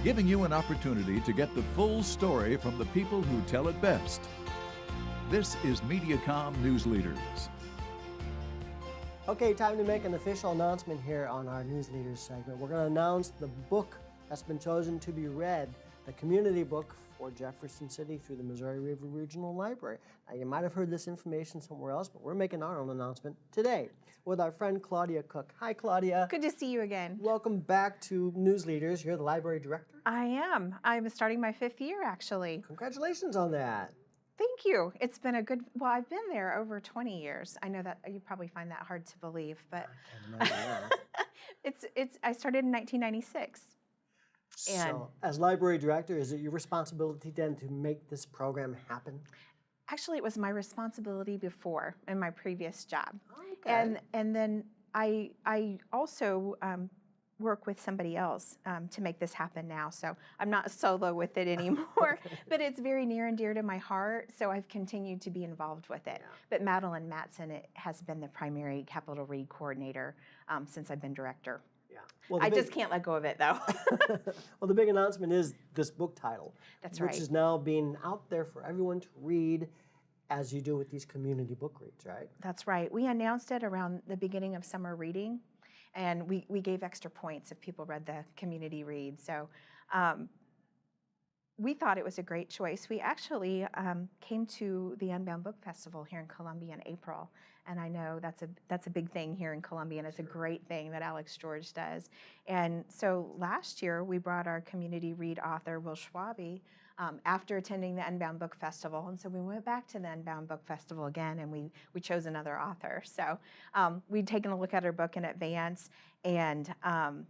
giving you an opportunity to get the full story from the people who tell it best. This is Mediacom Newsleaders. Okay, time to make an official announcement here on our Newsleaders segment. We're going to announce the book that's been chosen to be read, the community book for Jefferson City through the Missouri River Regional Library. Now, you might have heard this information somewhere else, but we're making our own announcement today with our friend Claudia Cook. Hi, Claudia. Good to see you again. Welcome back to Newsleaders. You're the library director? I am. I'm starting my 5th year, actually. Congratulations on that. Thank you. It's been a good, well, I've been there over 20 years. I know that you probably find that hard to believe, but I can't imagine that. I started in 1996. So, as library director, is it your responsibility then to make this program happen? Actually, it was my responsibility before in my previous job. Okay. And then I also work with somebody else to make this happen now. So I'm not solo with it anymore, but it's very near and dear to my heart. So I've continued to be involved with it. Yeah. But Madeline Matson has been the primary Capital Read coordinator since I've been director. Yeah. Well, I just can't let go of it, though. Well, the big announcement is this book title. That's right. Which is now being out there for everyone to read as you do with these community book reads, right? That's right. We announced it around the beginning of summer reading, and we gave extra points if people read the community read. So we thought it was a great choice. We actually came to the Unbound Book Festival here in Columbia in April, and I know that's a big thing here in Columbia, and it's a great thing that Alex George does. And so last year we brought our community read author Will Schwabe after attending the Unbound Book Festival, and so we went back to the Unbound Book Festival again, and we chose another author. So we'd taken a look at her book in advance, and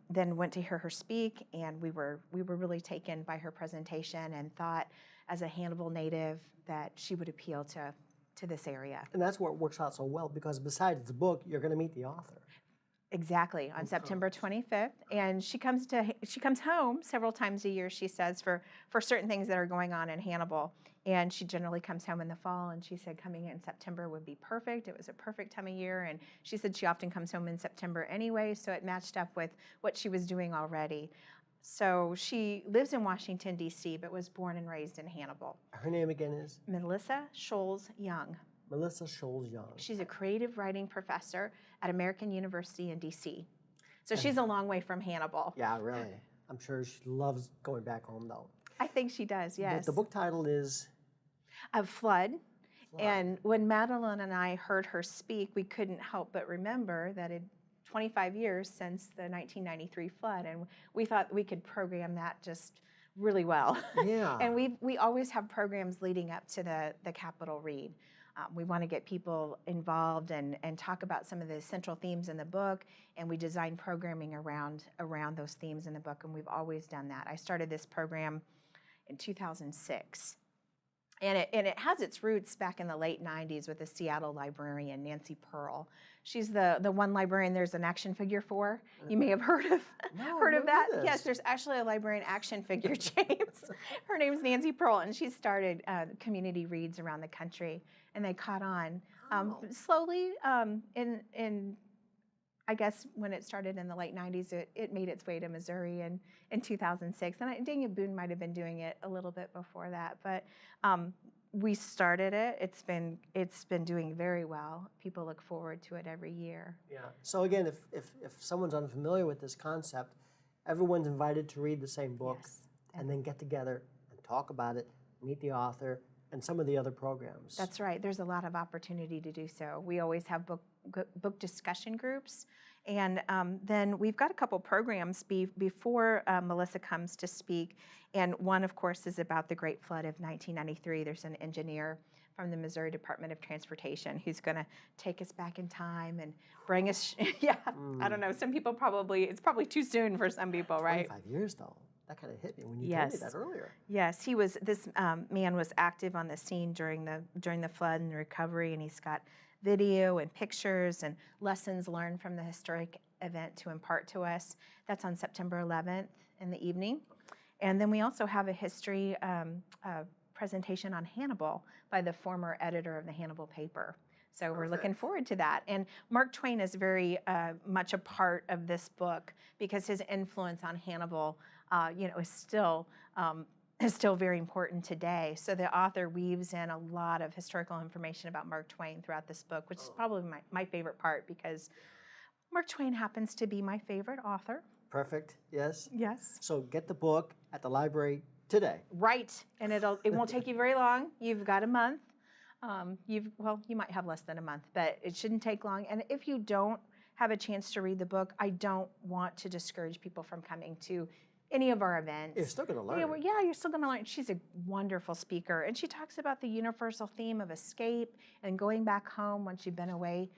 then went to hear her speak, and we were really taken by her presentation and thought, as a Hannibal native, that she would appeal to this area. And that's where it works out so well, because besides the book, you're going to meet the author. Exactly, on September 25th, and she comes home several times a year, she says, for certain things that are going on in Hannibal, and she generally comes home in the fall, and she said coming in September would be perfect. It was a perfect time of year, and she said she often comes home in September anyway, so it matched up with what she was doing already. So she lives in Washington, D.C., but was born and raised in Hannibal. Her name again is? Melissa Scholes Young. Melissa Scholes Young. She's a creative writing professor at American University in D.C. So she's a long way from Hannibal. Yeah, really. I'm sure she loves going back home, though. I think she does, yes. The book title is? Flood. And when Madeline and I heard her speak, we couldn't help but remember that it's 25 years since the 1993 flood, and we thought we could program that just really well. Yeah. And we always have programs leading up to the Capital Read. We want to get people involved and talk about some of the central themes in the book, and we design programming around those themes in the book, and we've always done that. I started this program in 2006. And it has its roots back in the late 90s with the Seattle librarian, Nancy Pearl. She's the one librarian there's an action figure for. You may have heard of that. Yes, there's actually a librarian action figure, James. Her name's Nancy Pearl, and she started community reads around the country, and they caught on slowly. In I guess when it started in the late 90s, it made its way to Missouri in 2006. And Daniel Boone might have been doing it a little bit before that. But we started it. It's been doing very well. People look forward to it every year. Yeah. So again, if someone's unfamiliar with this concept, everyone's invited to read the same book, yes, and then get together and talk about it, meet the author, and some of the other programs. That's right. There's a lot of opportunity to do so. We always have book discussion groups, and then we've got a couple programs before Melissa comes to speak, and one, of course, is about the Great Flood of 1993. There's an engineer from the Missouri Department of Transportation who's going to take us back in time and bring us, I don't know, some people it's probably too soon for some people, right? 25 years, though. That kind of hit me when you told me that earlier. Yes, this man was active on the scene during the flood and the recovery, and he's got video and pictures and lessons learned from the historic event to impart to us. That's on September 11th in the evening. And then we also have a history presentation on Hannibal by the former editor of the Hannibal paper. So we're looking forward to that. And Mark Twain is very much a part of this book because his influence on Hannibal, is still very important today. So the author weaves in a lot of historical information about Mark Twain throughout this book, which is probably my favorite part because Mark Twain happens to be my favorite author. Perfect. Yes. Yes. So get the book at the library today. Right, and it won't take you very long. You've got a month. You might have less than a month, but it shouldn't take long. And if you don't have a chance to read the book, I don't want to discourage people from coming to any of our events. You're still going to learn. Yeah, you're still going to learn. She's a wonderful speaker, and she talks about the universal theme of escape and going back home once you've been away.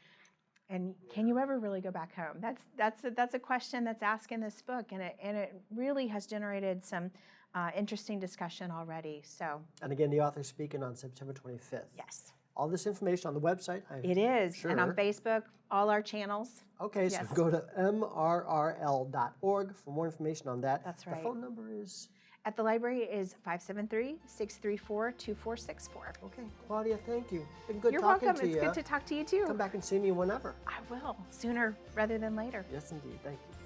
And can you ever really go back home? That's a question that's asked in this book, and it really has generated some interesting discussion already. So. And again, the author's speaking on September 25th. Yes. All this information on the website. It is, sure. And on Facebook, all our channels. Okay, yes. So go to mrrl.org for more information on that. That's right. The phone number is? At the library is 573-634-2464. Okay, Claudia, thank you. It's been good You're talking welcome. to you. It's good to talk to you too. Come back and see me whenever. I will, sooner rather than later. Yes, indeed. Thank you.